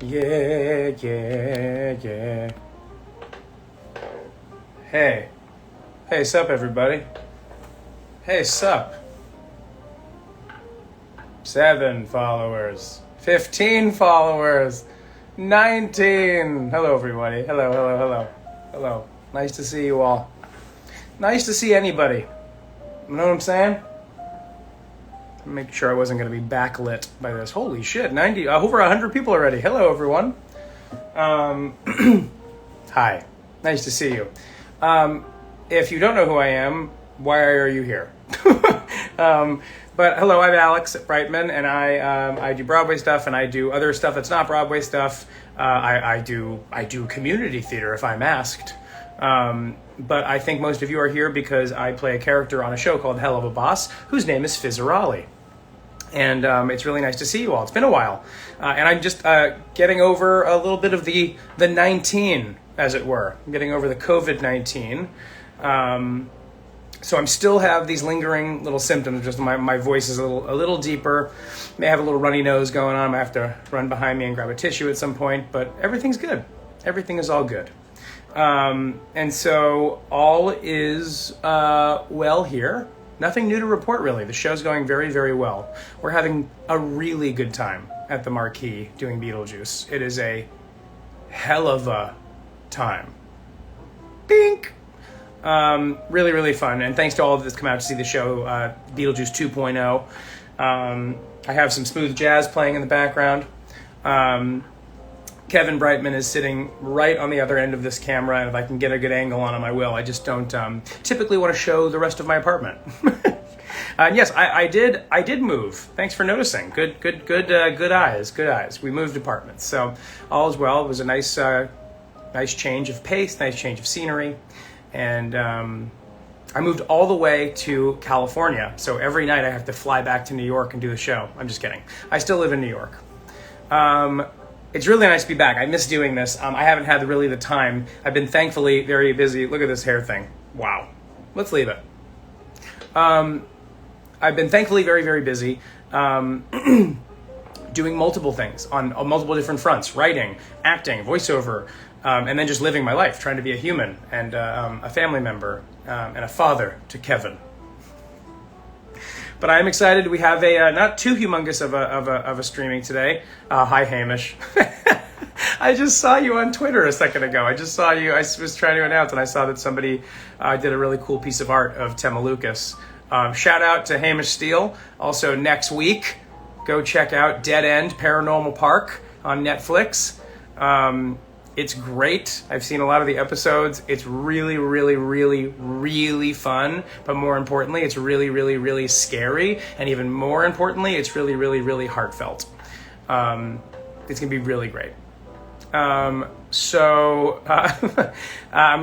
Yeah, yeah, yeah. Hey. Hey, sup, everybody? Hey, sup. 7 followers. 15 followers. 19. Hello, everybody. Hello, hello, hello. Hello. Nice to see you all. Nice to see anybody. You know what I'm saying? Make sure I wasn't going to be backlit by this. Holy shit, 90, over 100 people already. Hello, everyone. Hi, nice to see you. If you don't know who I am, why are you here? But hello, I'm Alex at Brightman, and I do Broadway stuff, and I do other stuff that's not Broadway stuff. I do community theater if I'm asked. But I think most of you are here because I play a character on a show called Helluva Boss, whose name is Fizzerali. And it's really nice to see you all. It's been a while. And I'm just getting over a little bit of the 19, as it were. I'm getting over the COVID-19. So I'm still have these lingering little symptoms. Just my voice is a little deeper. May have a little runny nose going on. I have to run behind me and grab a tissue at some point. But everything's good. Everything is all good. And so all is well here. Nothing new to report, really. The show's going very, very well. We're having a really good time at the Marquee doing Beetlejuice. It is a hell of a time. Bink! Really, really fun. And thanks to all of this come out to see the show, Beetlejuice 2.0. I have some smooth jazz playing in the background. Kevin Brightman is sitting right on the other end of this camera, and if I can get a good angle on him, I will. I just don't typically want to show the rest of my apartment. And yes, I did move. Thanks for noticing. Good eyes. We moved apartments, so all is well. It was a nice change of pace, nice change of scenery, and I moved all the way to California. So every night I have to fly back to New York and do the show. I'm just kidding. I still live in New York. It's really nice to be back. I miss doing this. I haven't had really the time. I've been thankfully very busy. Look at this hair thing. Wow. Let's leave it. I've been thankfully very, very busy doing multiple things on multiple different fronts. Writing, acting, voiceover, and then just living my life, trying to be a human and a family member and a father to Kevin. But I'm excited. We have a not too humongous of a streaming today. Hi, Hamish. I just saw you on Twitter a second ago. I just saw you. I was trying to announce, and I saw that somebody did a really cool piece of art of Tema Lucas. Shout out to Hamish Steele. Also, next week, go check out Dead End Paranormal Park on Netflix. It's great. I've seen a lot of the episodes. It's really, really, really, really fun. But more importantly, it's really, really, really scary. And even more importantly, it's really, really, really heartfelt. It's going to be really great. I'm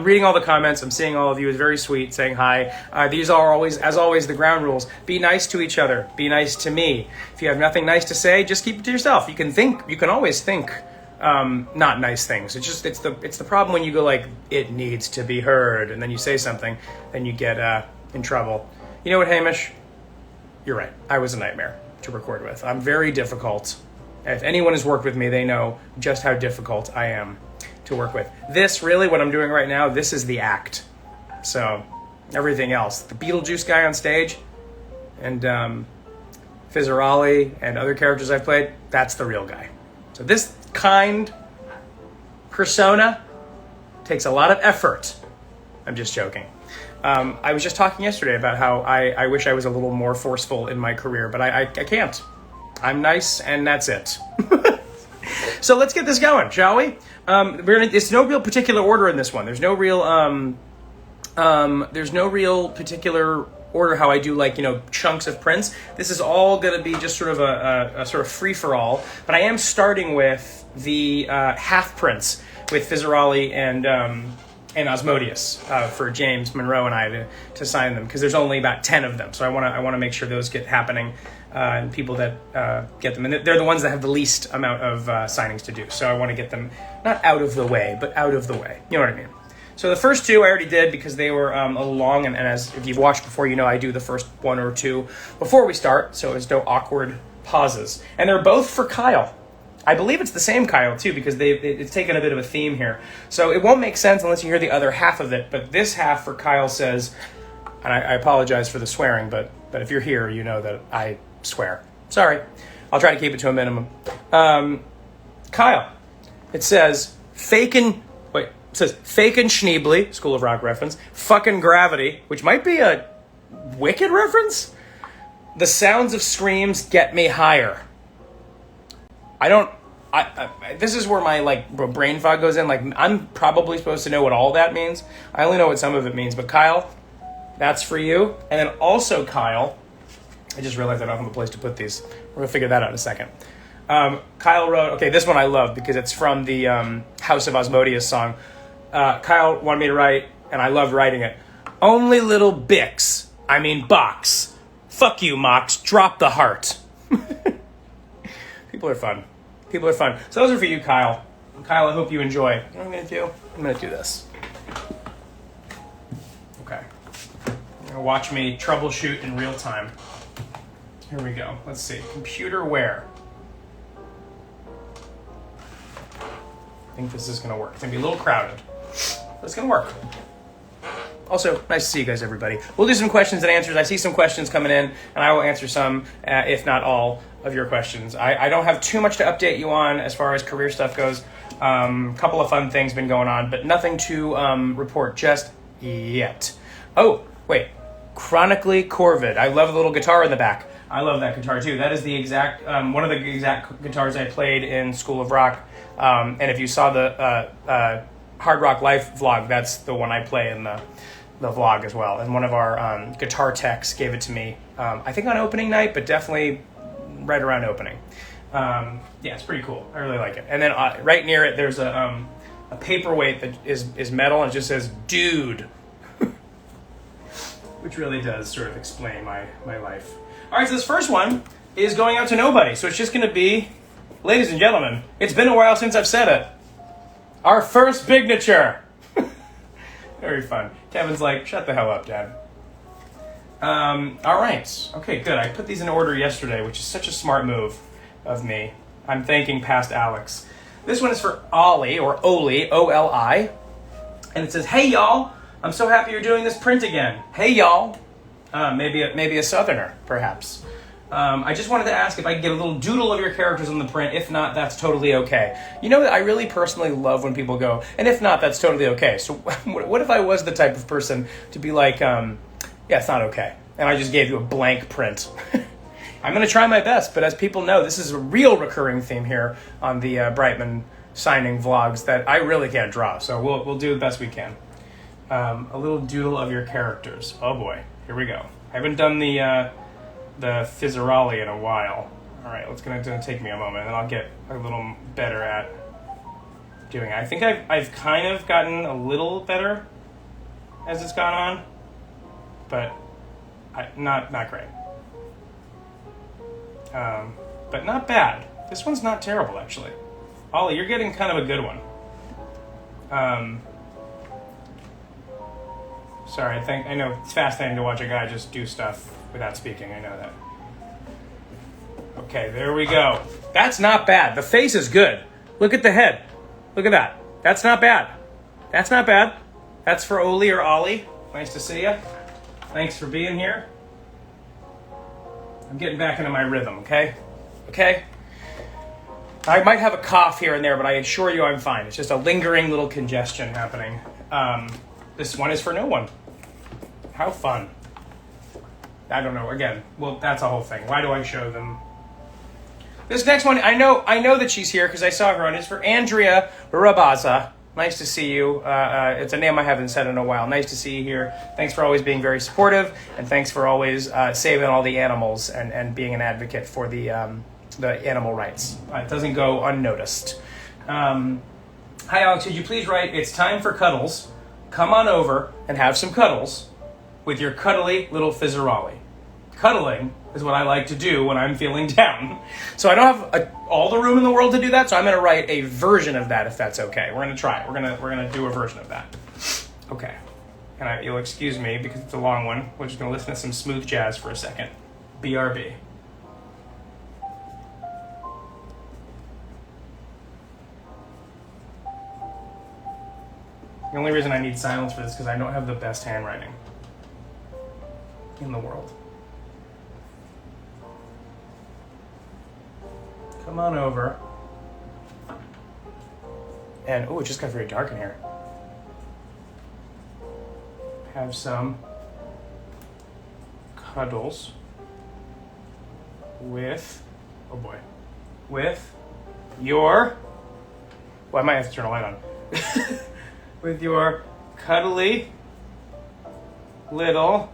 reading all the comments. I'm seeing all of you. It's very sweet saying hi. These are always, as always, the ground rules. Be nice to each other. Be nice to me. If you have nothing nice to say, just keep it to yourself. You can always think not nice things. It's the problem when you go like, it needs to be heard, and then you say something, then you get in trouble. You know what, Hamish? You're right. I was a nightmare to record with. I'm very difficult. If anyone has worked with me, they know just how difficult I am to work with. This, really, what I'm doing right now, this is the act. So, everything else. The Beetlejuice guy on stage, and Fizzerali, and other characters I've played, that's the real guy. So this kind persona takes a lot of effort. I'm just joking. I was just talking yesterday about how I wish I was a little more forceful in my career, but I can't. I'm nice, and that's it. So let's get this going, shall we? It's no real particular order in this one. There's no real particular order how I do chunks of prints. This is all going to be just sort of a sort of free-for-all. But I am starting with the half prints with Fizzerali and Osmodius for James Monroe and I to sign them, because there's only about 10 of them. So I want to make sure those get happening, and people that get them. And they're the ones that have the least amount of signings to do. So I want to get them not out of the way, but out of the way. You know what I mean? So the first two I already did because they were a little long, and as if you've watched before, you know I do the first one or two before we start, so there's no awkward pauses. And they're both for Kyle. I believe it's the same Kyle too, because it's taken a bit of a theme here. So it won't make sense unless you hear the other half of it. But this half for Kyle says, and I apologize for the swearing, but if you're here, you know that I swear. Sorry. I'll try to keep it to a minimum. Kyle, it says fakin' Schneebly, School of Rock reference, fucking Gravity, which might be a Wicked reference. The sounds of screams get me higher. This is where my brain fog goes in. Like, I'm probably supposed to know what all that means. I only know what some of it means. But Kyle, that's for you. And then also Kyle, I just realized I don't have a place to put these. We're gonna figure that out in a second. Kyle wrote, okay, this one I love because it's from the House of Asmodeus song. Kyle wanted me to write, and I loved writing it. Only little box. Fuck you, Mox. Drop the heart. People are fun. So those are for you, Kyle. Kyle, I hope you enjoy. You know what I'm going to do? I'm going to do this. Okay. You're going to watch me troubleshoot in real time. Here we go. Let's see. Computer where? I think this is going to work. It's going to be a little crowded. But it's going to work. Also, nice to see you guys, everybody. We'll do some questions and answers. I see some questions coming in, and I will answer some, if not all, of your questions. I don't have too much to update you on as far as career stuff goes. Couple of fun things been going on, but nothing to report just yet. Oh, wait. Chronically Corvid. I love the little guitar in the back. I love that guitar, too. That is the exact one of the exact guitars I played in School of Rock. And if you saw the Hard Rock Life vlog, that's the one I play in the vlog as well. And one of our guitar techs gave it to me, I think on opening night, but definitely right around opening. Yeah, it's pretty cool. I really like it. And then right near it, there's a paperweight that is metal and it just says, dude. Which really does sort of explain my life. All right, so this first one is going out to nobody. So it's just going to be, ladies and gentlemen, it's been a while since I've said it. Our first Bignature. Very fun. Kevin's like, shut the hell up, Dad. All right. Okay, good. I put these in order yesterday, which is such a smart move of me. I'm thanking past Alex. This one is for Ollie, or Oli, O-L-I. And it says, hey, y'all. I'm so happy you're doing this print again. Hey, y'all. Maybe a Southerner, perhaps. I just wanted to ask if I could get a little doodle of your characters on the print. If not, that's totally okay. You know, I really personally love when people go, and if not, that's totally okay. So what if I was the type of person to be like, yeah, it's not okay. And I just gave you a blank print. I'm going to try my best, but as people know, this is a real recurring theme here on the Brightman signing vlogs that I really can't draw. So we'll do the best we can. A little doodle of your characters. Oh boy, here we go. I haven't done the Fizzerali in a while. All right, it's gonna take me a moment, and then I'll get a little better at doing it. I think I've kind of gotten a little better as it's gone on, but not great. But not bad. This one's not terrible, actually. Ollie, you're getting kind of a good one. Sorry, I know it's fascinating to watch a guy just do stuff without speaking. I know that. Okay, there we go. That's not bad. The face is good. Look at the head. Look at that. That's not bad. That's not bad. That's for Oli or Ollie. Nice to see you. Thanks for being here. I'm getting back into my rhythm, okay? Okay? I might have a cough here and there, but I assure you I'm fine. It's just a lingering little congestion happening. This one is for no one. How fun. I don't know. Again, well, that's a whole thing. Why do I show them? This next one, I know that she's here because I saw her on. It's for Andrea Rabaza. Nice to see you. It's a name I haven't said in a while. Nice to see you here. Thanks for always being very supportive, and thanks for always saving all the animals and being an advocate for the animal rights. It doesn't go unnoticed. Hi, Alex. Could you please write, it's time for cuddles. Come on over and have some cuddles with your cuddly little Fizzerali. Cuddling is what I like to do when I'm feeling down. So I don't have all the room in the world to do that, so I'm going to write a version of that if that's okay. We're going to try it. We're going to do a version of that. Okay. And you'll excuse me because it's a long one. We're just going to listen to some smooth jazz for a second. BRB. The only reason I need silence for this is because I don't have the best handwriting in the world. Come on over. And, oh, it just got very dark in here. Have some cuddles with, oh boy, with your, well, I might have to turn a light on. With your cuddly little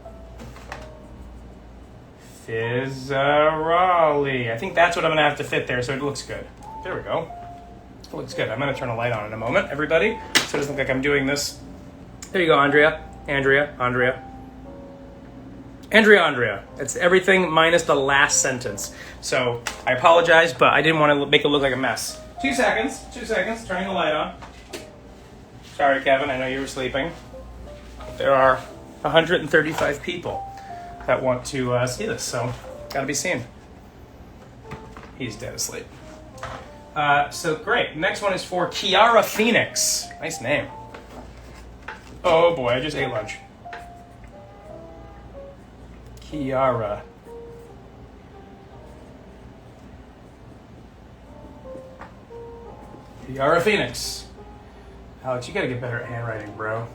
Fizzarolli. I think that's what I'm gonna have to fit there so it looks good. There we go. It looks good. I'm gonna turn a light on in a moment, everybody, so it doesn't look like I'm doing this. There you go, Andrea. It's everything minus the last sentence. So I apologize, but I didn't want to make it look like a mess. 2 seconds, turning the light on. Sorry, Kevin, I know you were sleeping. There are 135 people that want to see this, so gotta be seen. He's dead asleep. So great. Next one is for Kiara Phoenix. Nice name. Oh boy, I just ate lunch. Kiara. Phoenix. Alex, you gotta get better at handwriting, bro.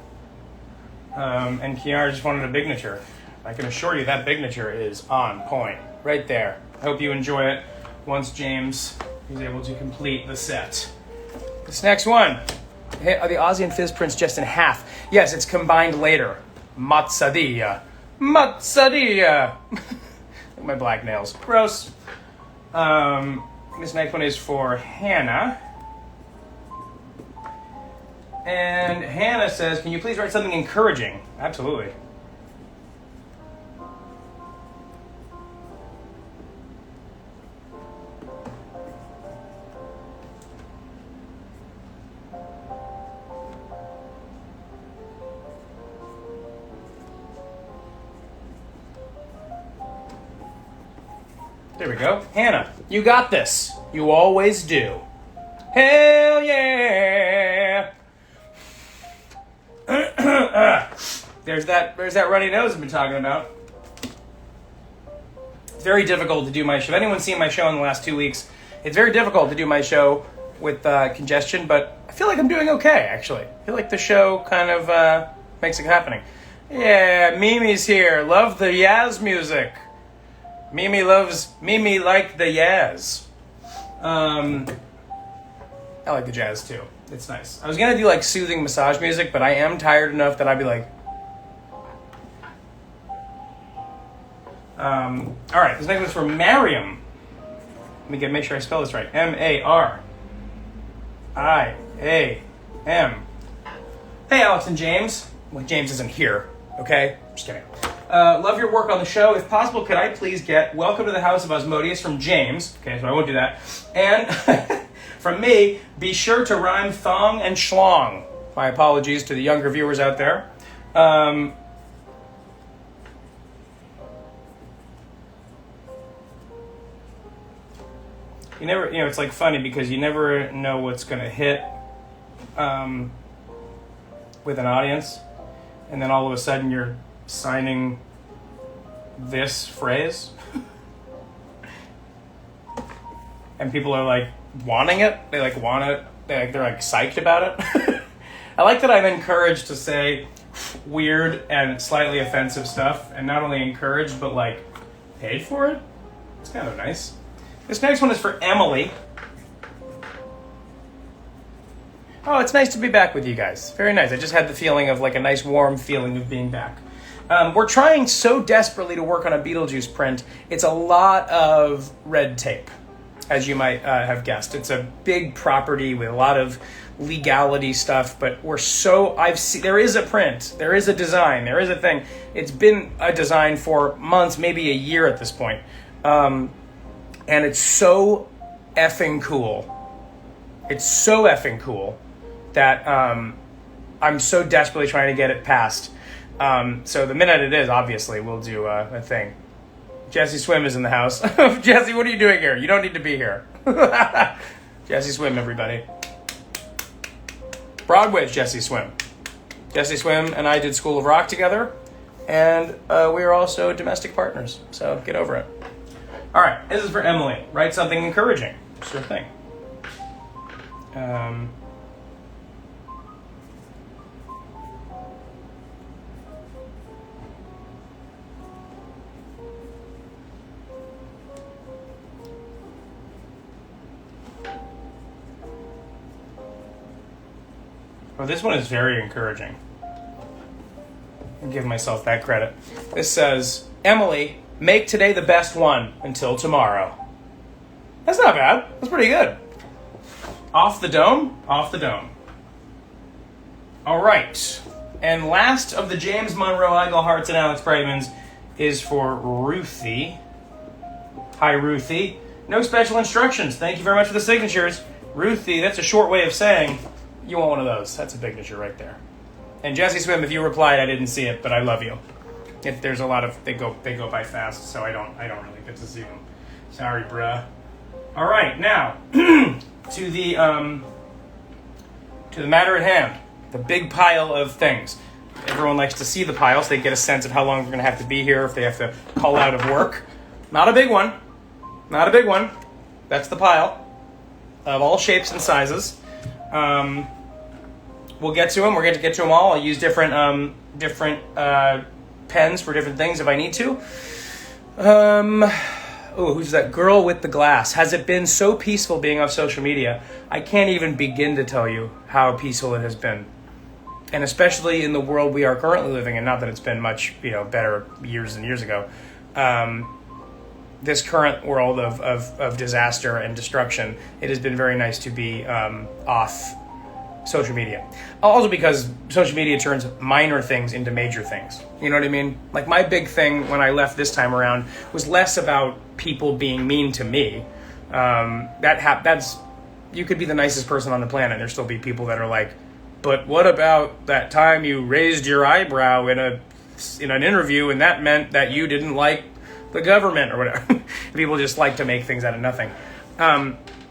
And Kiara just wanted a bignature. I can assure you that bignature is on point. Right there. I hope you enjoy it once James is able to complete the set. This next one. Hey, are the Aussie and Fizz prints just in half? Yes, it's combined later. Mozzadilla. My black nails. Gross. This next one is for Hannah. And Hannah says, can you please write something encouraging? Absolutely. There we go. Hannah, you got this. You always do. Hell yeah! There's that runny nose I've been talking about. It's very difficult to do my show. If anyone's seen my show in the last 2 weeks, it's very difficult to do my show with congestion, but I feel like I'm doing okay, actually. I feel like the show kind of makes it happening. Yeah, Mimi's here. Love the Yaz music. Mimi like the Yaz. I like the jazz too. It's nice. I was gonna do like soothing massage music, but I am tired enough that I'd be like, all right, this next one's for Mariam. Let me make sure I spell this right. Mariam. Hey, Alex and James. Well, James isn't here, okay? Just kidding. Love your work on the show. If possible, could I please get Welcome to the House of Osmodius from James? Okay, so I won't do that. And from me, be sure to rhyme thong and schlong. My apologies to the younger viewers out there. It's like funny because you never know what's going to hit with an audience. And then all of a sudden you're signing this phrase. And people are like wanting it. They like want it. They're like psyched about it. I like that I'm encouraged to say weird and slightly offensive stuff. And not only encouraged, but like paid for it. It's kind of nice. This next one is for Emily. Oh, it's nice to be back with you guys. Very nice. I just had the feeling of like a nice warm feeling of being back. We're trying so desperately to work on a Beetlejuice print. It's a lot of red tape, as you might have guessed. It's a big property with a lot of legality stuff, but there is a print, there is a design, there is a thing. It's been a design for months, maybe a year at this point. And it's so effing cool. It's so effing cool that I'm so desperately trying to get it passed. So the minute it is, obviously, we'll do a thing. Jesse Swim is in the house. Jesse, what are you doing here? You don't need to be here. Jesse Swim, everybody. Broadway's Jesse Swim. Jesse Swim and I did School of Rock together, and we are also domestic partners, so get over it. All right, this is for Emily. Write something encouraging. Sure thing. Well, this one is very encouraging. I'll give myself that credit. This says, Emily, make today the best one until tomorrow. That's not bad. That's pretty good. Off the dome? Off the dome. All right. And last of the James Monroe, Eigel Hearts, and Alex Brightmans is for Ruthie. Hi, Ruthie. No special instructions. Thank you very much for the signatures. Ruthie, that's a short way of saying you want one of those. That's a signature right there. And Jesse Swim, if you replied, I didn't see it, but I love you. If there's a lot of they go by fast, so I don't really get to see them. Sorry, bruh. All right, now to the matter at hand, the big pile of things. Everyone likes to see the pile, so they get a sense of how long they're going to have to be here if they have to call out of work. Not a big one. Not a big one. That's the pile of all shapes and sizes. We'll get to them. We're going to get to them all. I'll use different pens for different things if I need to. Who's that girl with the glass? Has it been so peaceful being off social media? I can't even begin to tell you how peaceful it has been. And especially in the world we are currently living in, not that it's been much, better years and years ago. This current world of disaster and destruction, it has been very nice to be off social media. Also because social media turns minor things into major things. You know what I mean? Like my big thing when I left this time around was less about people being mean to me. That's you could be the nicest person on the planet and there'll still be people that are like, but what about that time you raised your eyebrow in an interview and that meant that you didn't like the government or whatever. People just like to make things out of nothing.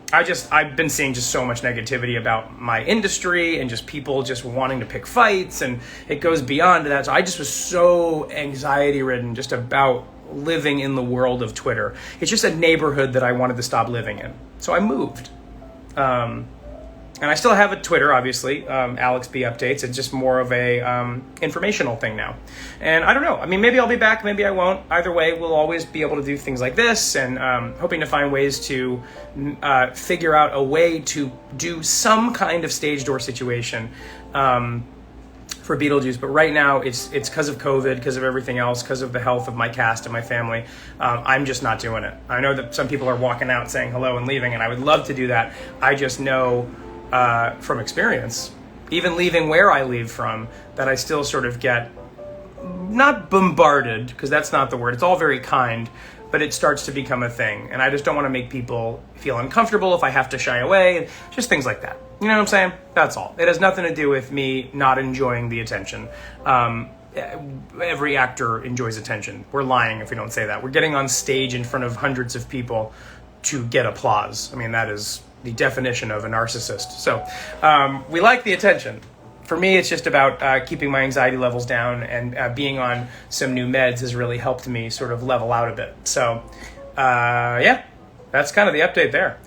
I've been seeing just so much negativity about my industry and just people just wanting to pick fights, and it goes beyond that. So I just was so anxiety ridden just about living in the world of Twitter. It's just a neighborhood that I wanted to stop living in. So I moved. And I still have a Twitter, obviously, Alex B Updates. It's just more of a informational thing now. And I don't know. I mean, maybe I'll be back, maybe I won't. Either way, we'll always be able to do things like this, and hoping to find ways to figure out a way to do some kind of stage door situation for Beetlejuice. But right now, it's because of COVID, because of everything else, because of the health of my cast and my family. I'm just not doing it. I know that some people are walking out saying hello and leaving, and I would love to do that. I just know from experience, even leaving where I leave from, that I still sort of get not bombarded, because that's not the word. It's all very kind, but it starts to become a thing. And I just don't want to make people feel uncomfortable if I have to shy away, just things like that. You know what I'm saying? That's all. It has nothing to do with me not enjoying the attention. Every actor enjoys attention. We're lying if we don't say that. We're getting on stage in front of hundreds of people to get applause. I mean, that is the definition of a narcissist. So we like the attention. For me, it's just about keeping my anxiety levels down, and being on some new meds has really helped me sort of level out a bit. So yeah, that's kind of the update there.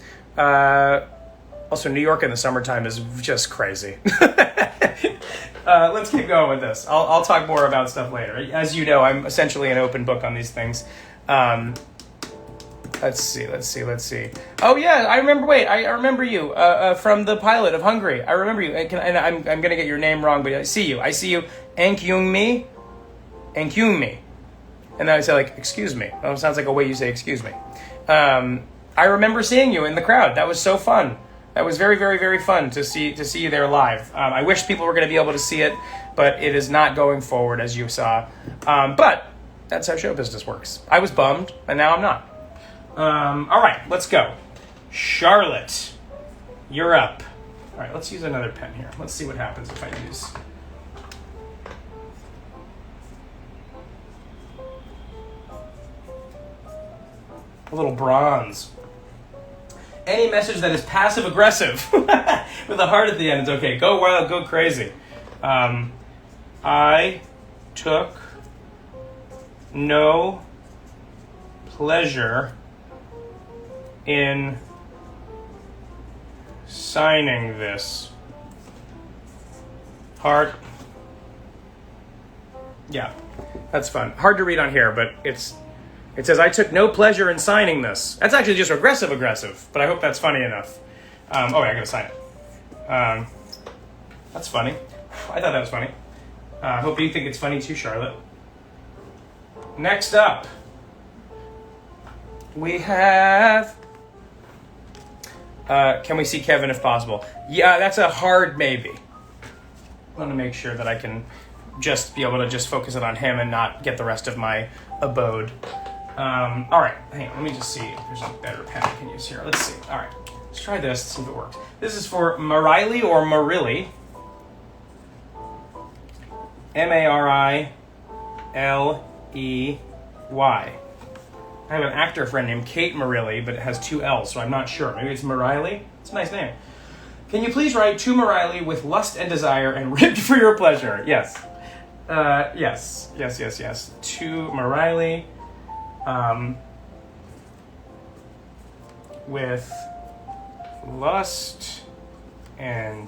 Also, New York in the summertime is just crazy. Let's keep going with this. I'll talk more about stuff later. As you know, I'm essentially an open book on these things. Let's see. Oh yeah, I remember you from the pilot of Hungry. I remember you. And I'm gonna get your name wrong, but I see you. Enkyung Mi. And then I say like, excuse me. That sounds like a way you say excuse me. I remember seeing you in the crowd. That was so fun. That was very, very, very fun to see you there live. I wish people were going to be able to see it, but it is not going forward, as you saw. But that's how show business works. I was bummed, and now I'm not. All right, let's go. Charlotte, you're up. All right, let's use another pen here. Let's see what happens if I use... a little bronze. Any message that is passive-aggressive with a heart at the end is okay. Go wild, go crazy. I took no pleasure in signing this. Heart. Yeah, that's fun. Hard to read on here, but it says, I took no pleasure in signing this. That's actually just aggressive, but I hope that's funny enough. I gotta sign it. That's funny. I thought that was funny. Hope you think it's funny too, Charlotte. Next up, we have, can we see Kevin if possible? Yeah, that's a hard maybe. I want to make sure that I can just be able to just focus it on him and not get the rest of my abode. All right, hang on, let me just see if there's a better pen I can use here. Let's see. All right, let's try this, see if it works. This is for Mariley or Marilly. Mariley. I have an actor friend named Kate Marilly, but it has two L's, so I'm not sure. Maybe it's Mariley? It's a nice name. Can you please write to Mariley with lust and desire and ribbed for your pleasure? Yes. Yes. To Mariley, with lust and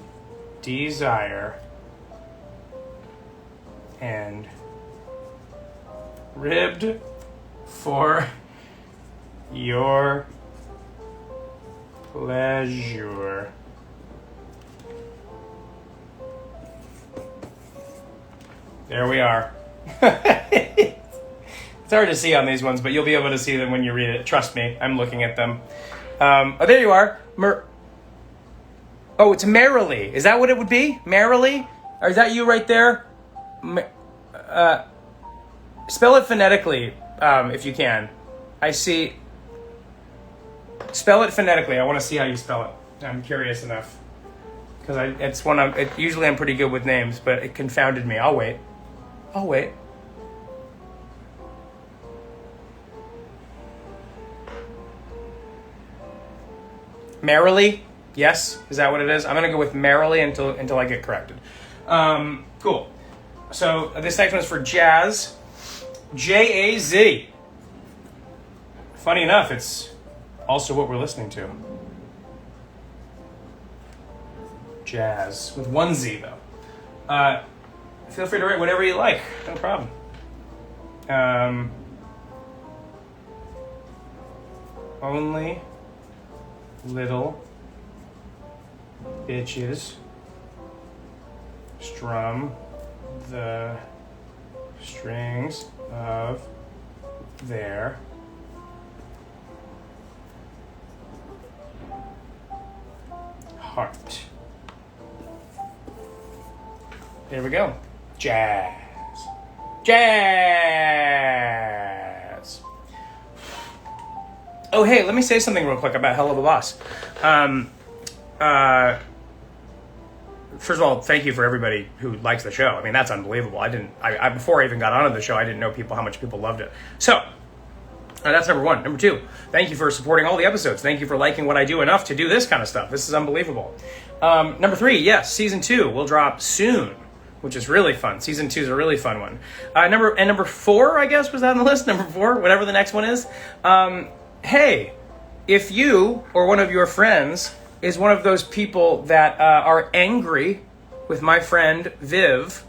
desire and ribbed for your pleasure. There we are. It's hard to see on these ones, but you'll be able to see them when you read it. Trust me, I'm looking at them. There you are. It's Merrily. Is that what it would be? Merrily? Or is that you right there? Spell it phonetically, if you can. I see. Spell it phonetically. I want to see how you spell it. I'm curious enough. Because usually I'm pretty good with names, but it confounded me. I'll wait. Merrily? Yes? Is that what it is? I'm going to go with Merrily until I get corrected. Cool. So this next one is for Jazz. Jaz. Funny enough, it's also what we're listening to. Jazz. With one Z, though. Feel free to write whatever you like. No problem. Only little bitches strum the strings of their heart. There we go. Jazz. Oh, hey, let me say something real quick about Helluva Boss. First of all, thank you for everybody who likes the show. I mean, that's unbelievable. Before I even got onto the show, I didn't know how much people loved it. So, that's number one. Number two, thank you for supporting all the episodes. Thank you for liking what I do enough to do this kind of stuff. This is unbelievable. Number three, yes, season 2 will drop soon, which is really fun. Season 2 is a really fun one. Number 4, I guess, was that on the list? Number 4, whatever the next one is. Hey, if you or one of your friends is one of those people that are angry with my friend Viv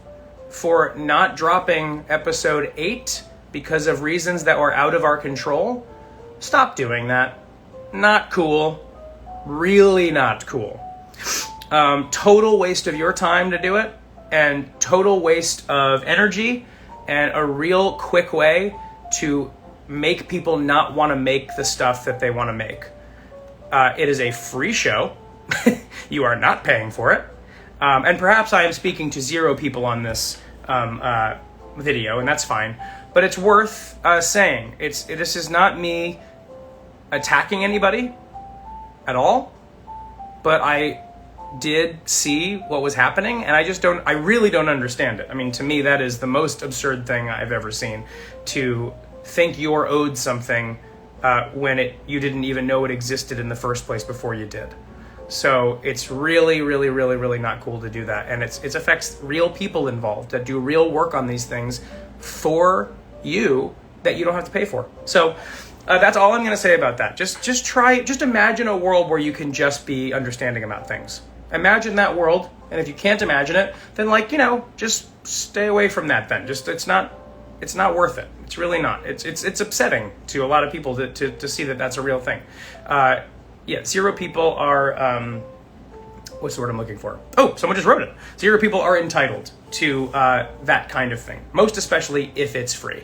for not dropping episode 8 because of reasons that were out of our control, stop doing that. Not cool. Really not cool. Total waste of your time to do it, and total waste of energy, and a real quick way to make people not want to make the stuff that they want to make. It is a free show. You are not paying for it. And perhaps I am speaking to 0 people on this video, and that's fine. But it's worth saying. This is not me attacking anybody at all. But I did see what was happening, and I really don't understand it. I mean, to me, that is the most absurd thing I've ever seen. To think you're owed something when you didn't even know it existed in the first place before you did. So it's really, really, really, really not cool to do that. And it affects real people involved that do real work on these things for you that you don't have to pay for. So that's all I'm going to say about that. Just imagine a world where you can just be understanding about things. Imagine that world. And if you can't imagine it, then just stay away from that then. It's not worth it. It's really not. It's upsetting to a lot of people to see that that's a real thing. Zero people are, what's the word I'm looking for? Oh, someone just wrote it. Zero people are entitled to that kind of thing, most especially if it's free.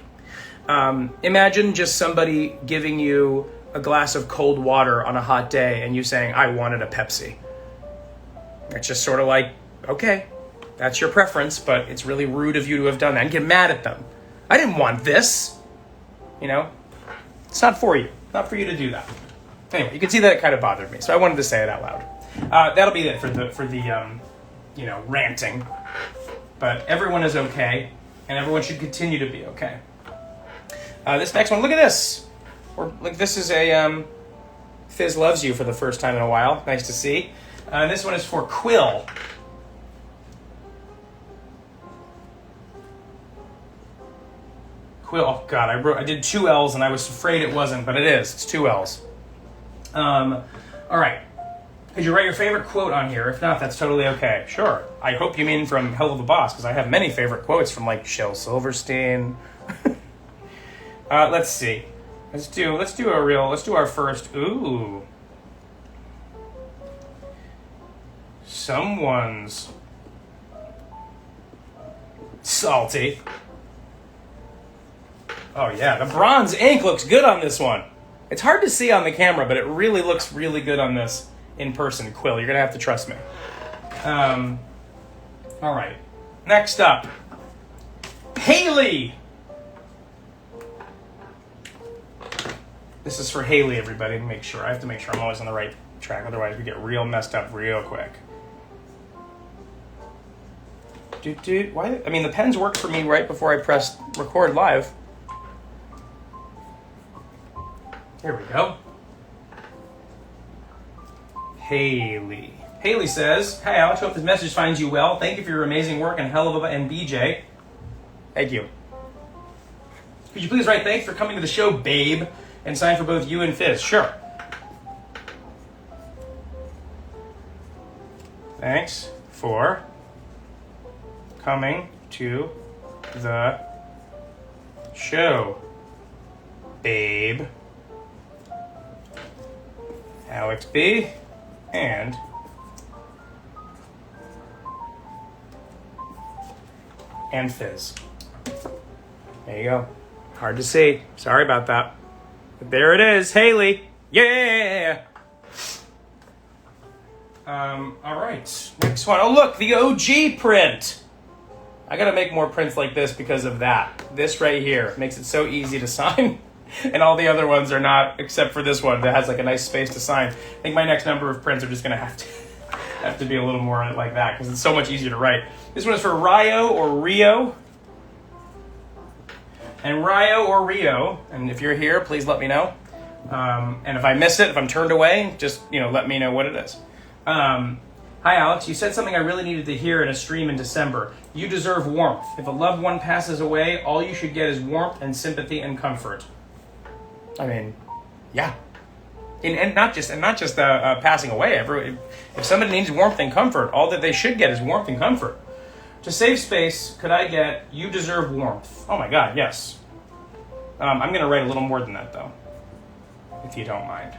Imagine just somebody giving you a glass of cold water on a hot day and you saying, I wanted a Pepsi. It's just sort of like, okay, that's your preference, but it's really rude of you to have done that and get mad at them. I didn't want this. It's not for you. Not for you to do that. Anyway, you can see that it kind of bothered me, so I wanted to say it out loud. That'll be it for the ranting. But everyone is okay, and everyone should continue to be okay. This next one, look at this. This is a Fizz loves you for the first time in a while. Nice to see. This one is for Quill. Quill. Oh God, I did 2 L's and I was afraid it wasn't, but it is. It's 2 L's. All right. Could you write your favorite quote on here? If not, that's totally okay. Sure. I hope you mean from Helluva Boss, because I have many favorite quotes from Shel Silverstein. Let's see. Let's do our first. Ooh. Someone's salty. Oh yeah, the bronze ink looks good on this one. It's hard to see on the camera, but it really looks really good on this in person. Quill, you're gonna have to trust me. All right. Next up, Haley. This is for Haley, everybody. I have to make sure I'm always on the right track. Otherwise, we get real messed up real quick. Why? I mean, the pens worked for me right before I pressed record live. Here we go. Haley. Haley says, "Hi Alex, hope this message finds you well. Thank you for your amazing work and Helluva and BJ." Thank you. Could you please write thanks for coming to the show, babe, and sign for both you and Fizz? Sure. Thanks for coming to the show, babe. Alex B. and Fizz. There you go. Hard to see. Sorry about that. But there it is, Haley. Yeah! All right. Next one. Oh, look, the OG print. I gotta make more prints like this because of that. This right here makes it so easy to sign. And all the other ones are not, except for this one that has a nice space to sign. I think my next number of prints are just gonna have to be a little more like that because it's so much easier to write. This one is for Ryo or Rio. And Ryo or Rio, and if you're here, please let me know. And if I miss it, if I'm turned away, just let me know what it is. Hi Alex, you said something I really needed to hear in a stream in December. You deserve warmth. If a loved one passes away, all you should get is warmth and sympathy and comfort. I mean, yeah. And not just passing away. If somebody needs warmth and comfort, all that they should get is warmth and comfort. To save space, could I get you deserve warmth? Oh my God, yes. I'm going to write a little more than that, though, if you don't mind.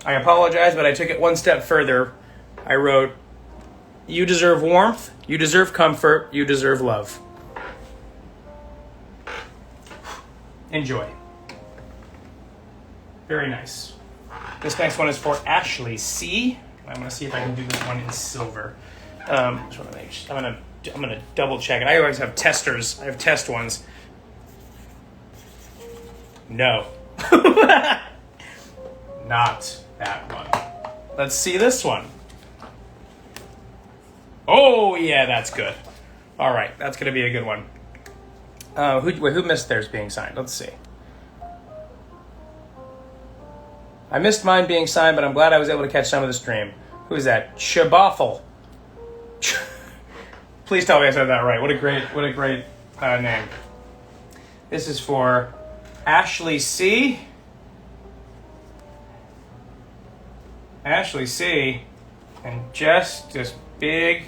I apologize, but I took it one step further. I wrote, you deserve warmth, you deserve comfort, you deserve love. Enjoy. Very nice. This next one is for Ashley C. I'm going to see if I can do this one in silver. I'm going to double check it. I always have testers. I have test ones. No. Not that one. Let's see this one. Oh, yeah, that's good. All right, that's going to be a good one. Who missed theirs being signed? Let's see. I missed mine being signed, but I'm glad I was able to catch some of the stream. Who is that? Shabothel. Please tell me I said that right. What a great name. This is for Ashley C. Ashley C. And just big,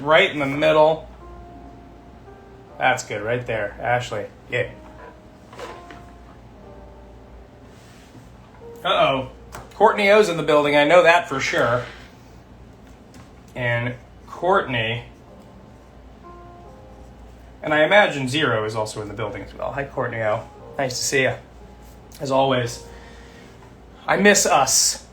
right in the middle. That's good, right there. Ashley. Yeah. Uh-oh. Courtney O's in the building. I know that for sure. And Courtney. And I imagine Zero is also in the building as well. Hi, Courtney O. Nice to see you. As always. I miss us.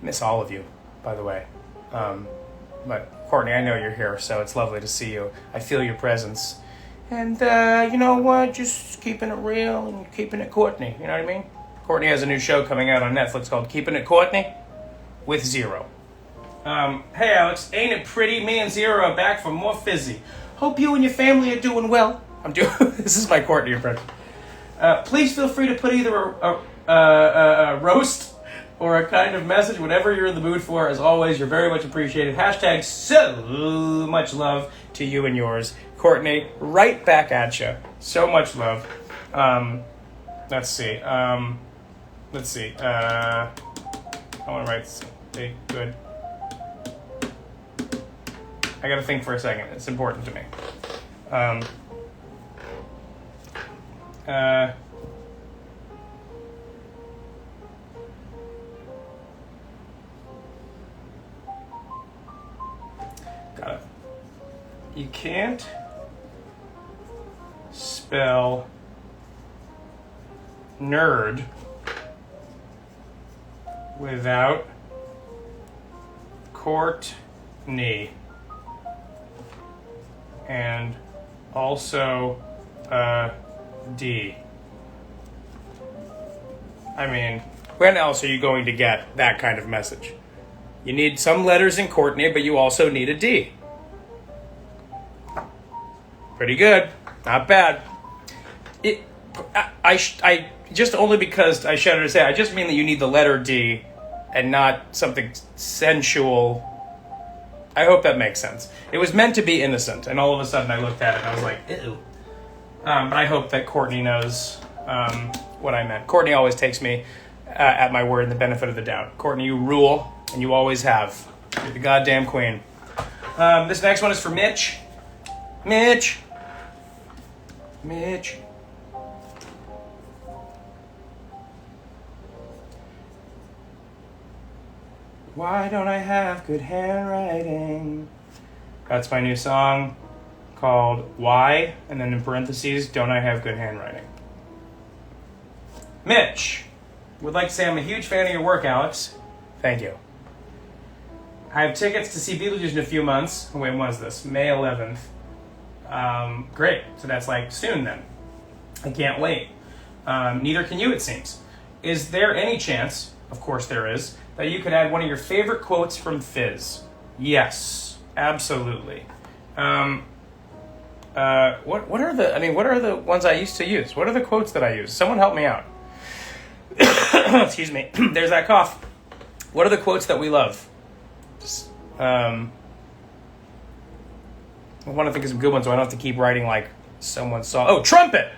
Miss all of you, by the way. But Courtney, I know you're here, so it's lovely to see you. I feel your presence. And you know what? Just keeping it real and keeping it Courtney. You know what I mean? Courtney has a new show coming out on Netflix called Keeping It Courtney with Zero. Hey, Alex, ain't it pretty? Me and Zero are back for more fizzy. Hope you and your family are doing well. This is my Courtney impression. Please feel free to put either a roast or a kind of message, whatever you're in the mood for. As always, you're very much appreciated. Hashtag so much love to you and yours. Courtney, right back at you. So much love. Let's see. I want to write something good. I got to think for a second. It's important to me. Got it. You can't spell nerd without Courtney. And also D. I mean, when else are you going to get that kind of message? You need some letters in Courtney, but you also need a D. Pretty good. Not bad. I just only because I shudder to say, I just mean that you need the letter D and not something sensual. I hope that makes sense. It was meant to be innocent, and all of a sudden I looked at it and I was like, ew. But I hope that Courtney knows what I meant. Courtney always takes me at my word and the benefit of the doubt. Courtney, you rule, and you always have. You're the goddamn queen. This next one is for Mitch. Mitch. Why don't I have good handwriting? That's my new song called Why, and then in parentheses, don't I have good handwriting? Mitch would like to say I'm a huge fan of your work, Alex. Thank you. I have tickets to see Beetlejuice in a few months. When was this? May 11th. Great. So that's like soon then. I can't wait. Neither can you, it seems. Is there any chance, of course there is, that you could add one of your favorite quotes from Fizz? Yes, absolutely. What are the ones I used to use? What are the quotes that I use? Someone help me out. Excuse me. There's that cough. What are the quotes that we love? Just, I want to think of some good ones so I don't have to keep writing like someone saw. Oh, trumpet!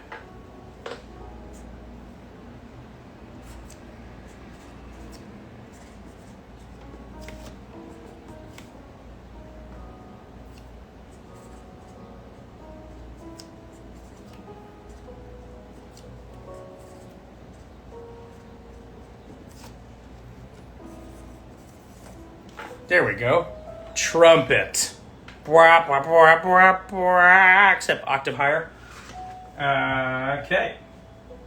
There we go. Trumpet. Except octave higher. Okay.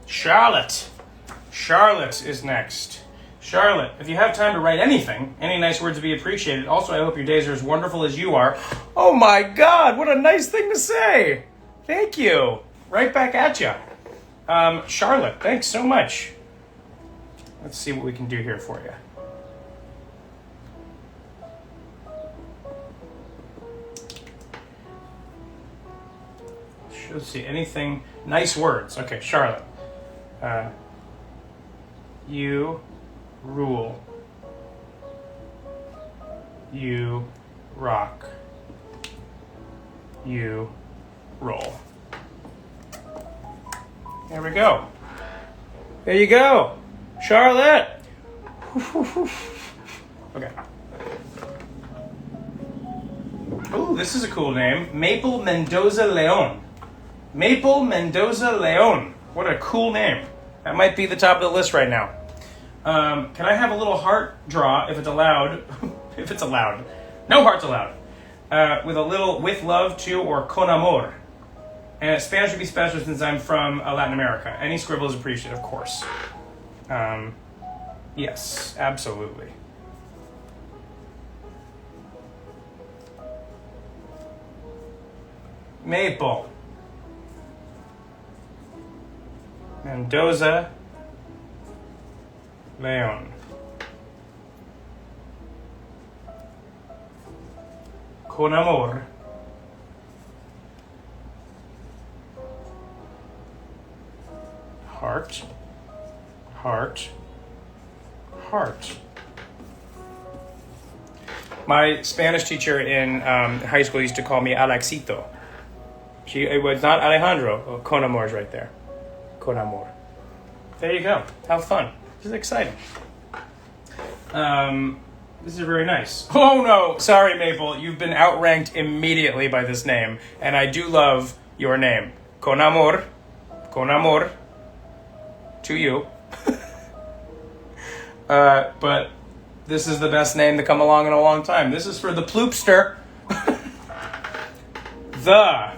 Charlotte. Charlotte is next. Charlotte, if you have time to write anything, any nice words would be appreciated. Also, I hope your days are as wonderful as you are. Oh my God, what a nice thing to say. Thank you. Right back at you. Charlotte, thanks so much. Let's see what we can do here for you. Let's see, anything, nice words. Okay, Charlotte. You rule. You rock. You roll. There we go. There you go. Charlotte. Okay. Oh, this is a cool name. Maple Mendoza Leon. Maple Mendoza Leon. What a cool name. That might be the top of the list right now. Can I have a little heart draw if it's allowed? If it's allowed. No hearts allowed. With a little with love to or con amor. And Spanish would be special since I'm from Latin America. Any scribble is appreciated, of course. Yes, absolutely. Maple. Mendoza. Leon. Con amor. Heart. Heart. Heart. My Spanish teacher in high school used to call me Alexito. It was not Alejandro. Con amor is right there. Con amor. There you go. How fun. This is exciting. This is very nice. Oh no, sorry Maple, you've been outranked immediately by this name, and I do love your name. Con amor to you. But this is the best name to come along in a long time. This is for the Ploopster. The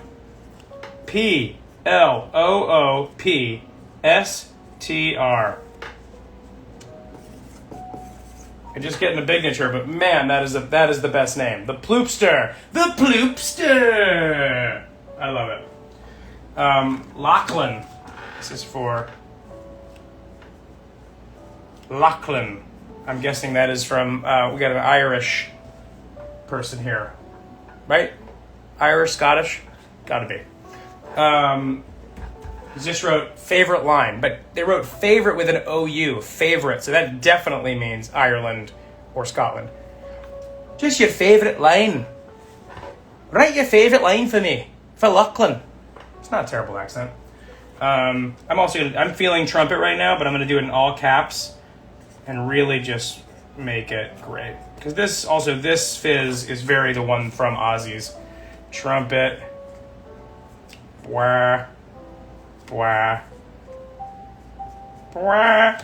Ploopstr. I'm just getting the signature, but man, that is the best name. The Ploopster. The Ploopster. I love it. Lachlan. This is for Lachlan. I'm guessing that is from, we got an Irish person here. Right? Irish, Scottish? Gotta be. Just wrote favorite line, but they wrote favorite with an OU, favorite, so that definitely means Ireland or Scotland. Just your favorite line. Write your favorite line for me, for Lachlan. It's not a terrible accent. I'm feeling trumpet right now, but I'm gonna do it in all caps and really just make it great. Because this fizz is very the one from Ozzy's. Trumpet. Wah. Blah. Blah.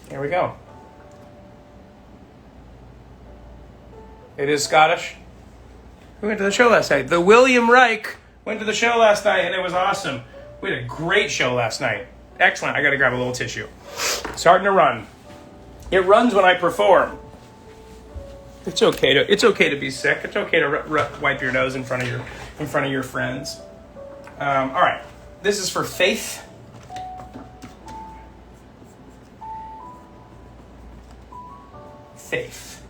There we go. It is Scottish. We went to the show last night. The William Reich went to the show last night, and it was awesome. We had a great show last night. Excellent. I got to grab a little tissue. Starting to run. It runs when I perform. It's okay to be sick. It's okay to wipe your nose in front of your friends. All right, this is for Faith. Faith.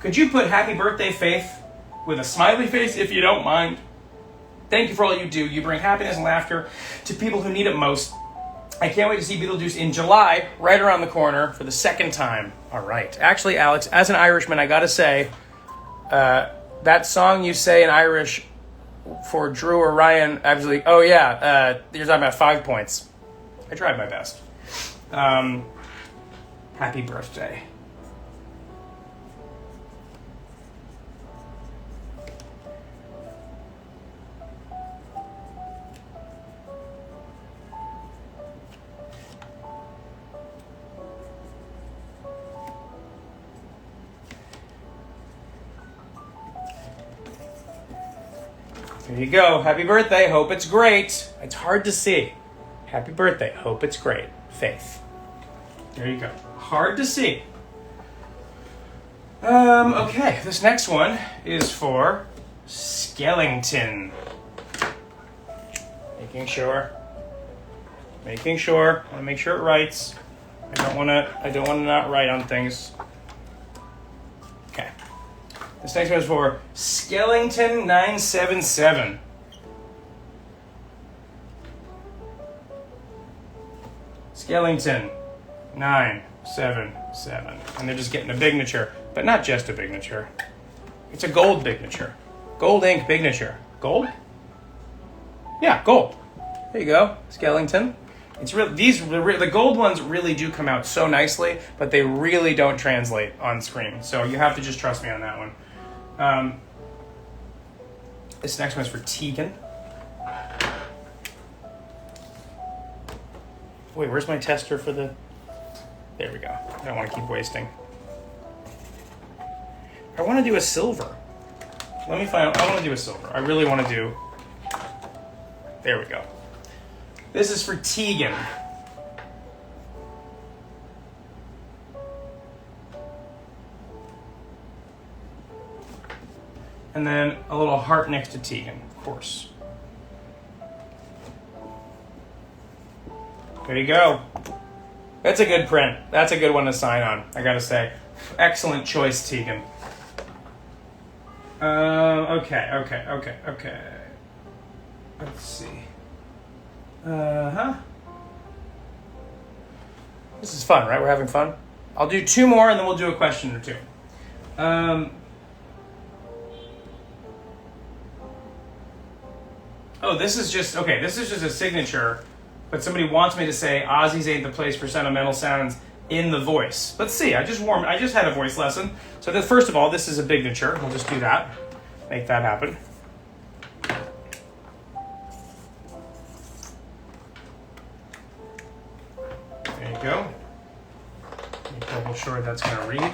Could you put happy birthday, Faith, with a smiley face if you don't mind? Thank you for all you do. You bring happiness and laughter to people who need it most. I can't wait to see Beetlejuice in July, right around the corner, for the second time. All right. Actually, Alex, as an Irishman, I got to say, that song you say in Irish for Drew or Ryan, absolutely. Oh, yeah. You're talking about 5 points. I tried my best. Happy birthday. There you go. Happy birthday. Hope it's great. It's hard to see. Happy birthday. Hope it's great. Faith. There you go. Hard to see. Okay. This next one is for Skellington. Making sure. Making sure. I want to make sure it writes. I don't want to not write on things. Okay. This next one is for Skellington 977. Skellington 977. And they're just getting a bignature, but not just a bignature. It's a gold bignature. Gold ink bignature. Gold? Yeah, gold. There you go, Skellington. It's real. The gold ones really do come out so nicely, but they really don't translate on screen. So you have to just trust me on that one. This next one is for Tegan. Wait, where's my tester for the... There we go. I don't want to keep wasting. I want to do a silver. Let me find... I want to do a silver. I really want to do... There we go. This is for Tegan. And then a little heart next to Tegan, of course. There you go. That's a good print. That's a good one to sign on, I gotta say. Excellent choice, Tegan. Okay. Let's see. This is fun, right? We're having fun. I'll do two more and then we'll do a question or two. This is just a signature, but somebody wants me to say Ozzy's ain't the place for sentimental sounds in the voice. Let's see, I just had a voice lesson. So first of all, this is a bignature. We'll just do that. Make that happen. There you go. Double sure that's going to read.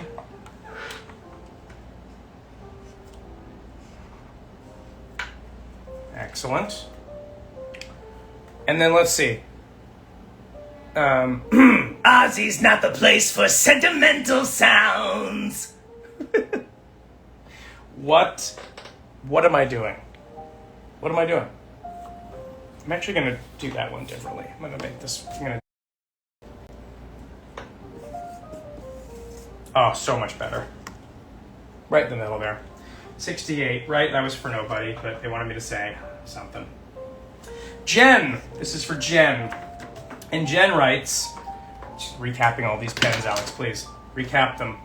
Excellent. And then let's see. Ozzy's not the place for sentimental sounds. What am I doing? What am I doing? I'm actually going to do that one differently. I'm going to make this... Oh, so much better. Right in the middle there. 68, right? That was for nobody, but they wanted me to say something. Jen! This is for Jen. And Jen writes... Just recapping all these pens, Alex, please. Recap them.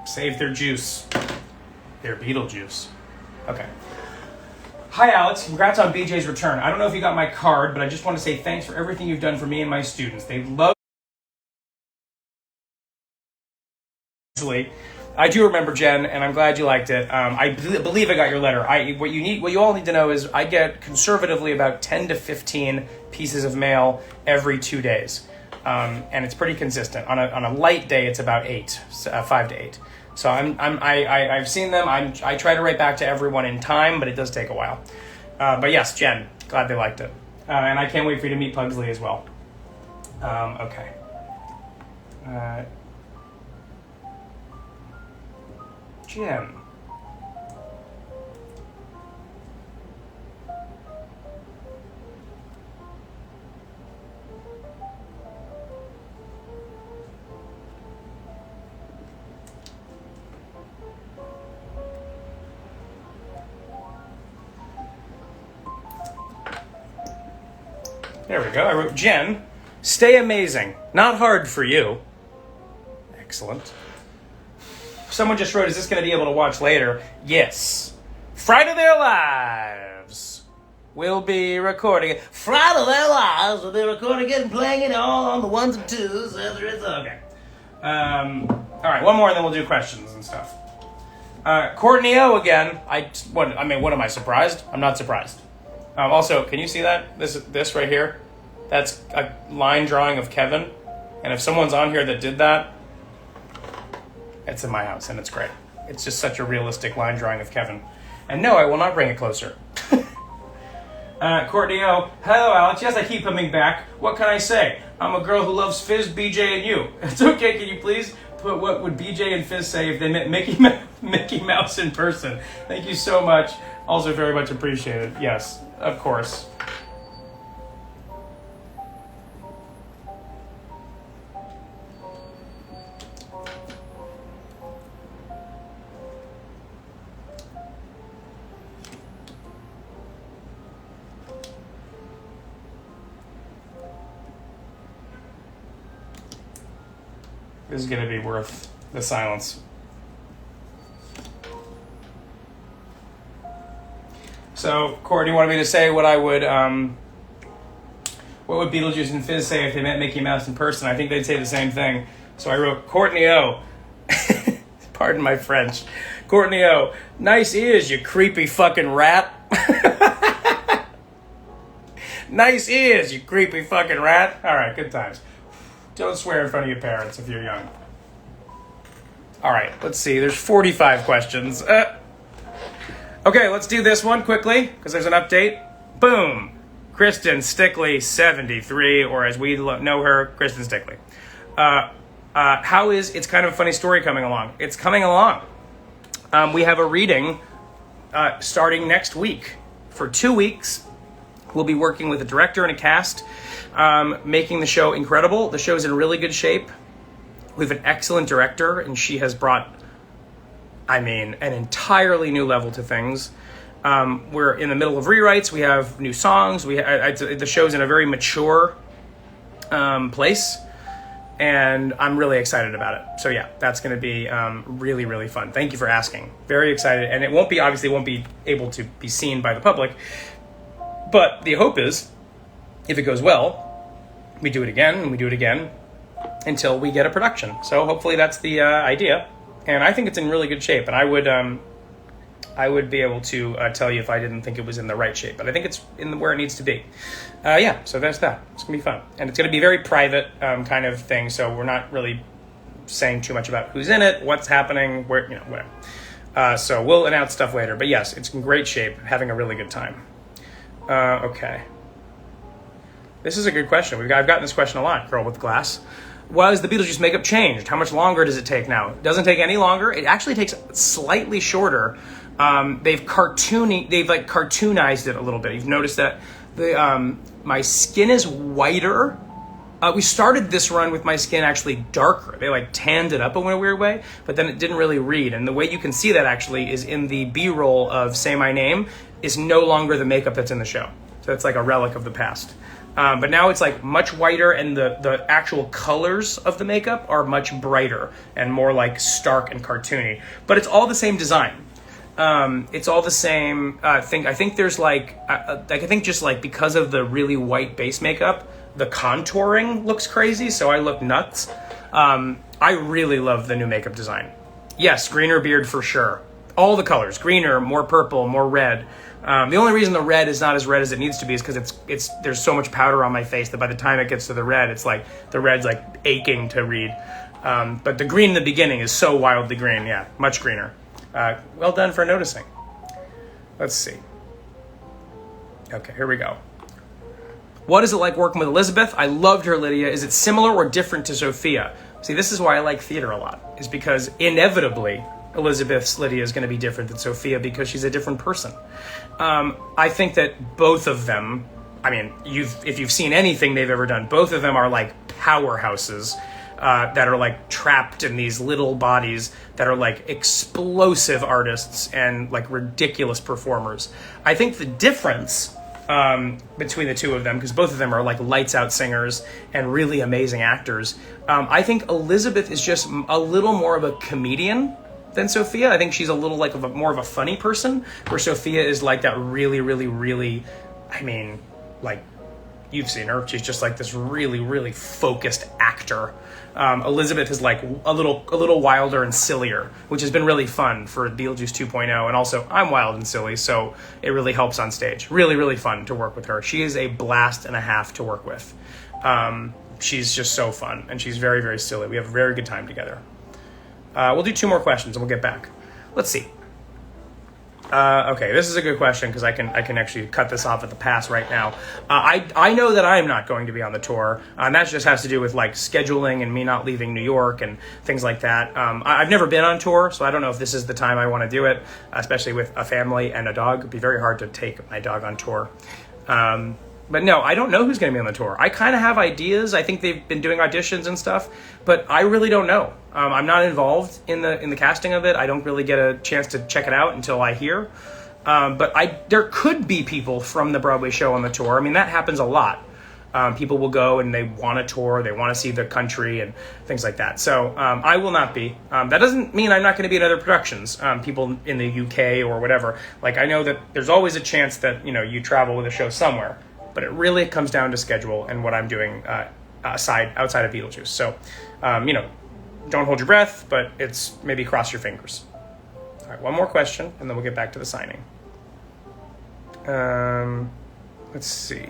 Save their juice. Their Beetlejuice. Okay. Hi, Alex. Congrats on BJ's return. I don't know if you got my card, but I just want to say thanks for everything you've done for me and my students. They love... I do remember, Jen, and I'm glad you liked it. I believe I got your letter. What you all need to know is I get conservatively about 10 to 15 pieces of mail every 2 days, and it's pretty consistent. On a light day, it's about 5 to 8. So I've seen them. I try to write back to everyone in time, but it does take a while. But yes, Jen, glad they liked it, and I can't wait for you to meet Pugsley as well. Okay. Jen. There we go. I wrote, Jen, stay amazing. Not hard for you. Excellent. Someone just wrote, is this going to be able to watch later? Yes. Friday Their Lives. We'll be recording it. Friday Their Lives. We'll be recording it and playing it all on the ones and twos. Okay. All right, one more and then we'll do questions and stuff. Courtney O again. What am I surprised? I'm not surprised. Also, can you see that? This right here? That's a line drawing of Kevin. And if someone's on here that did that, it's in my house, and it's great. It's just such a realistic line drawing of Kevin. And no, I will not bring it closer. Courtney O. Hello, Alex. Yes, I keep coming back. What can I say? I'm a girl who loves Fizz, BJ, and you. It's okay. Can you please put what would BJ and Fizz say if they met Mickey Mouse in person? Thank you so much. Also very much appreciated. Yes, of course. This is going to be worth the silence. So, Courtney wanted me to say what would Beetlejuice and Fizz say if they met Mickey Mouse in person. I think they'd say the same thing. So I wrote, Courtney O. Pardon my French. Courtney O. Nice ears, you creepy fucking rat. Nice ears, you creepy fucking rat. All right, good times. Don't swear in front of your parents if you're young. All right, let's see. There's 45 questions. Okay, let's do this one quickly because there's an update. Boom. Kristen Stickley, 73, or as we know her, Kristen Stickley. How is It's Kind of a Funny Story coming along? It's coming along. We have a reading starting next week. For 2 weeks, we'll be working with a director and a cast, making the show incredible. The show's in really good shape. We have an excellent director, and she has brought, an entirely new level to things. We're in the middle of rewrites. We have new songs. The show's in a very mature place, and I'm really excited about it. So yeah, that's going to be really, really fun. Thank you for asking. Very excited, and it won't be able to be seen by the public, but the hope is, if it goes well, we do it again, and we do it again, until we get a production. So hopefully that's the idea, and I think it's in really good shape, and I would be able to tell you if I didn't think it was in the right shape, but I think it's where it needs to be. So there's that. It's going to be fun. And it's going to be very private kind of thing, so we're not really saying too much about who's in it, what's happening, where, whatever. So we'll announce stuff later. But yes, it's in great shape, having a really good time. Okay. This is a good question. I've gotten this question a lot, Girl with Glass. Was the Beetlejuice makeup changed? How much longer does it take now? It doesn't take any longer. It actually takes slightly shorter. They've cartoonized it a little bit. You've noticed that my skin is whiter. We started this run with my skin actually darker. They tanned it up in a weird way, but then it didn't really read. And the way you can see that actually is in the B-roll of Say My Name is no longer the makeup that's in the show. So it's like a relic of the past. But now it's much whiter, and the actual colors of the makeup are much brighter and more stark and cartoony. But it's all the same design. It's all the same thing. I think there's because of the really white base makeup, the contouring looks crazy, so I look nuts. I really love the new makeup design. Yes, greener beard for sure. All the colors, greener, more purple, more red. The only reason the red is not as red as it needs to be is because there's so much powder on my face that by the time it gets to the red, it's the red's aching to read. But the green in the beginning is so wildly green. Yeah, much greener. Well done for noticing. Let's see. Okay, here we go. What is it like working with Elizabeth? I loved her, Lydia. Is it similar or different to Sophia? See, this is why I like theater a lot, is because inevitably Elizabeth's Lydia is going to be different than Sophia because she's a different person. I think that both of them, if you've seen anything they've ever done, both of them are powerhouses that are trapped in these little bodies that are explosive artists and ridiculous performers. I think the difference between the two of them, because both of them are lights out singers and really amazing actors, I think Elizabeth is just a little more of a comedian than Sophia. I think she's a little more of a funny person, where Sophia is that really, really, really, you've seen her. She's just this really, really focused actor. Elizabeth is a little wilder and sillier, which has been really fun for Beetlejuice 2.0. And also, I'm wild and silly, so it really helps on stage. Really, really fun to work with her. She is a blast and a half to work with. She's just so fun, and she's very, very silly. We have a very good time together. We'll do 2 more questions, and we'll get back. Let's see. Okay, this is a good question because I can actually cut this off at the pass right now. I know that I'm not going to be on the tour, and that just has to do with scheduling and me not leaving New York and things like that. I've never been on tour, so I don't know if this is the time I want to do it, especially with a family and a dog. It'd be very hard to take my dog on tour. But no, I don't know who's going to be on the tour. I kind of have ideas. I think they've been doing auditions and stuff, but I really don't know. I'm not involved in the casting of it. I don't really get a chance to check it out until I hear. But there could be people from the Broadway show on the tour. That happens a lot. People will go and they want to tour, they want to see the country and things like that. So I will not be. That doesn't mean I'm not going to be in other productions. People in the UK or whatever. Like, I know that there's always a chance that, you travel with a show somewhere, but it really comes down to schedule and what I'm doing outside of Beetlejuice. So, don't hold your breath, but it's maybe cross your fingers. All right, one more question, and then we'll get back to the signing. Let's see.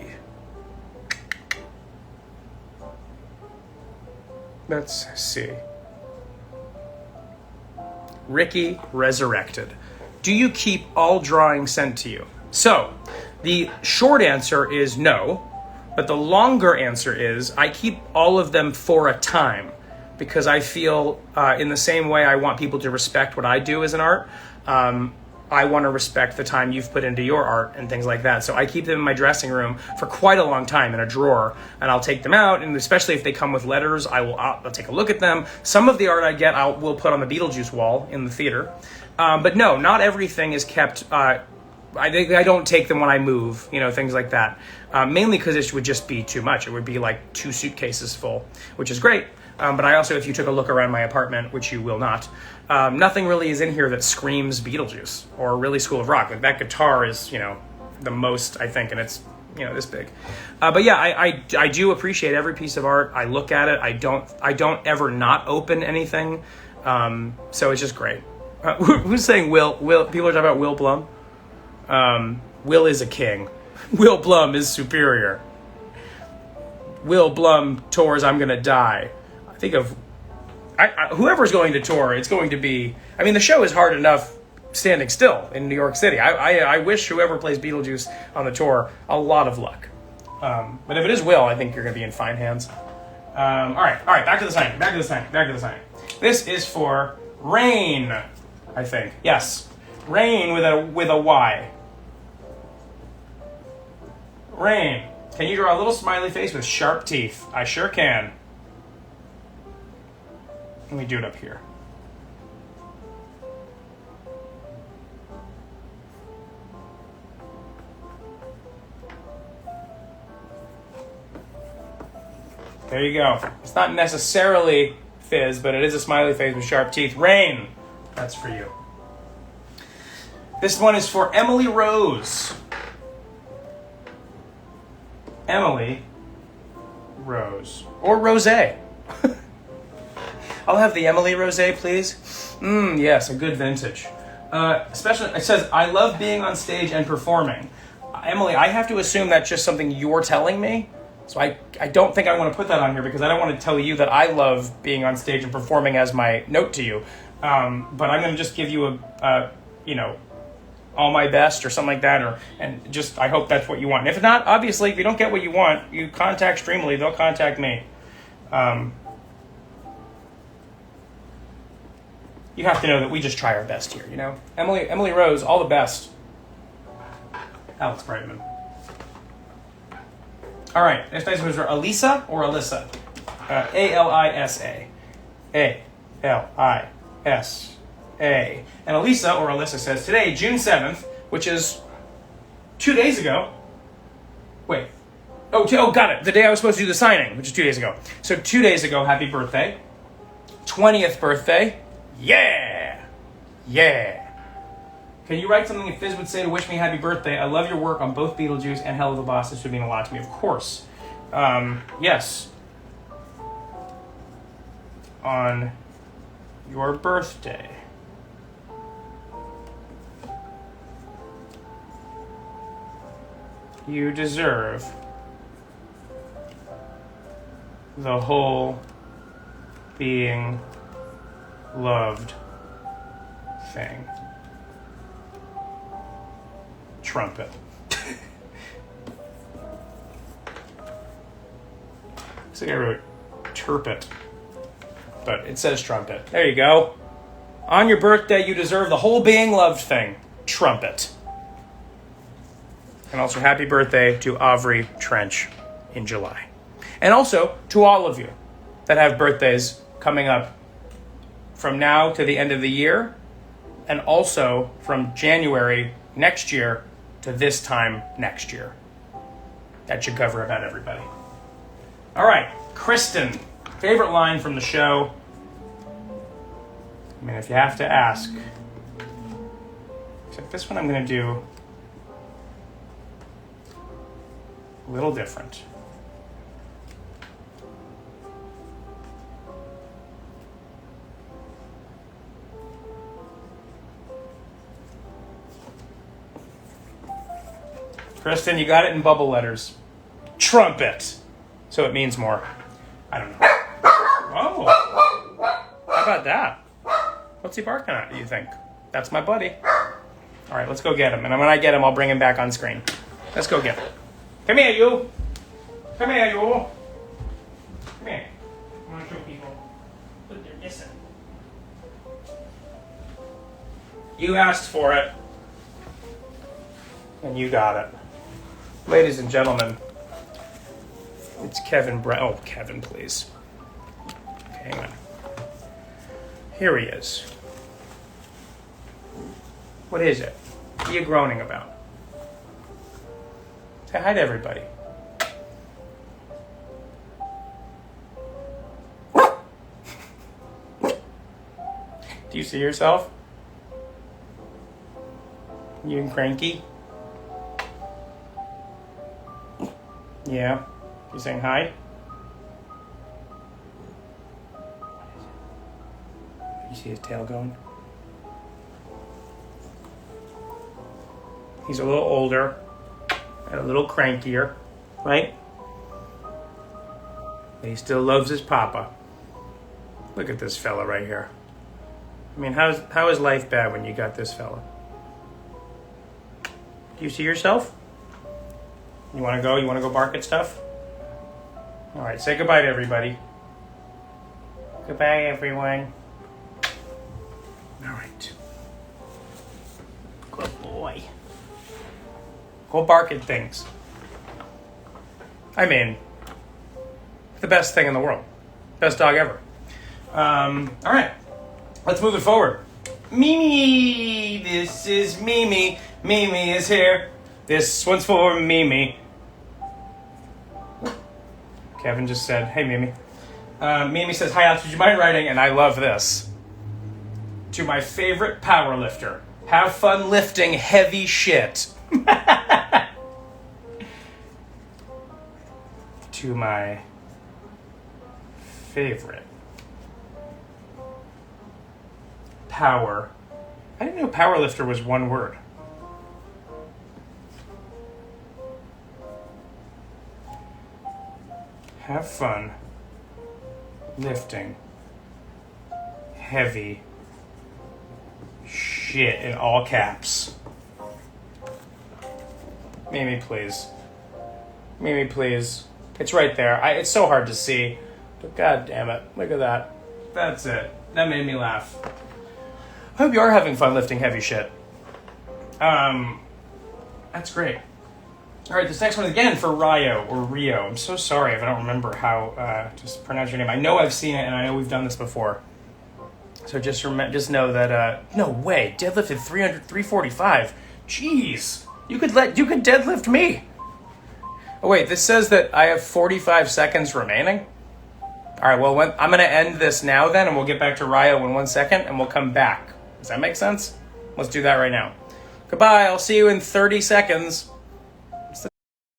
Ricky Resurrected. Do you keep all drawings sent to you? So, the short answer is no, but the longer answer is I keep all of them for a time, because I feel in the same way I want people to respect what I do as an art, I want to respect the time you've put into your art and things like that. So I keep them in my dressing room for quite a long time in a drawer, and I'll take them out, and especially if they come with letters, I'll take a look at them. Some of the art I get, will put on the Beetlejuice wall in the theater. But no, not everything is kept. I don't take them when I move, things like that. Mainly because it would just be too much. It would be like 2 suitcases full, which is great. But I also, if you took a look around my apartment, which you will not, nothing really is in here that screams Beetlejuice or really School of Rock. Like, that guitar is, the most, I think, and it's, this big. But yeah, I do appreciate every piece of art. I look at it. I don't ever not open anything. So it's just great. Who's saying Will? People are talking about Will Blum. Will is a king. Will Blum is superior. Will Blum tours I'm Gonna Die. I think of whoever's going to tour, it's going to be... I mean, the show is hard enough standing still in New York City. I wish whoever plays Beetlejuice on the tour a lot of luck. But if it is Will, I think you're going to be in fine hands. All right, back to the signing. This is for Rain, I think. Yes, Rain with a Y. Rain, can you draw a little smiley face with sharp teeth? I sure can. Let me do it up here. There you go. It's not necessarily Fizz, but it is a smiley face with sharp teeth. Rain, that's for you. This one is for Emily Rose. Emily Rose. Or Rosé. I'll have the Emily Rosé, please. Yes, a good vintage. Especially, it says, I love being on stage and performing. Emily, I have to assume that's just something you're telling me. So I don't think I want to put that on here because I don't want to tell you that I love being on stage and performing as my note to you. But I'm going to just give you all my best or something like that. And just, I hope that's what you want. And if not, obviously, if you don't get what you want, you contact Streamly, they'll contact me. You have to know that we just try our best here, Emily Rose, all the best. Alex Brightman. All right, next place was Alisa or Alyssa? A-L-I-S-A. A-L-I-S-A. And Alisa or Alyssa says, today, June 7th, which is 2 days ago. Wait. Oh, got it. The day I was supposed to do the signing, which is 2 days ago. So 2 days ago, happy birthday. 20th birthday. Yeah! Can you write something Fizz would say to wish me happy birthday? I love your work on both Beetlejuice and Helluva Boss. This would mean a lot to me, of course. Yes. On your birthday. You deserve the whole being loved thing. Trumpet. So I wrote turpet, but it says trumpet. There you go. On your birthday, you deserve the whole being loved thing. Trumpet. And also happy birthday to Avery Trench in July. And also to all of you that have birthdays coming up from now to the end of the year, and also from January next year to this time next year. That should cover about everybody. All right, Kristen, favorite line from the show? I mean, if you have to ask. Except this one I'm going to do a little different. Kristen, you got it in bubble letters. Trumpet. So it means more. I don't know. Oh. How about that? What's he barking at, do you think? That's my buddy. All right, let's go get him. And when I get him, I'll bring him back on screen. Let's go get him. Come here, you. Come here, you. Come here. I want to show people what they're missing. You asked for it. And you got it. Ladies and gentlemen, it's Kevin Oh, Kevin, please. Okay, hang on. Here he is. What is it? What are you groaning about? Say hi to everybody. Do you see yourself? You and Cranky? Yeah. You saying hi? You see his tail going? He's a little older and a little crankier, right? But he still loves his papa. Look at this fella right here. I mean, how is life bad when you got this fella? Do you see yourself? You want to go? You want to go bark at stuff? All right, say goodbye to everybody. Goodbye, everyone. All right. Good boy. Go bark at things. I mean, the best thing in the world. Best dog ever. All right, let's move it forward. Mimi, this is Mimi. Mimi is here. This one's for Mimi. Kevin just said, hey, Mimi. Mimi says, hi, Alex, would you mind writing? And I love this. To my favorite power lifter. Have fun lifting heavy shit. To my favorite power. I didn't know power lifter was one word. Have fun lifting heavy shit in all caps. Mimi, please. Mimi, please. It's right there. It's so hard to see. But god damn it. Look at that. That's it. That made me laugh. I hope you are having fun lifting heavy shit. That's great. All right, this next one again for Rio or Rio. I'm so sorry if I don't remember how to pronounce your name. I know I've seen it and I know we've done this before. So just know that no way, deadlifted 345. Jeez, you could deadlift me. Oh wait, this says that I have 45 seconds remaining. All right, well I'm gonna end this now then, and we'll get back to Rio in 1 second, and we'll come back. Does that make sense? Let's do that right now. Goodbye. I'll see you in 30 seconds.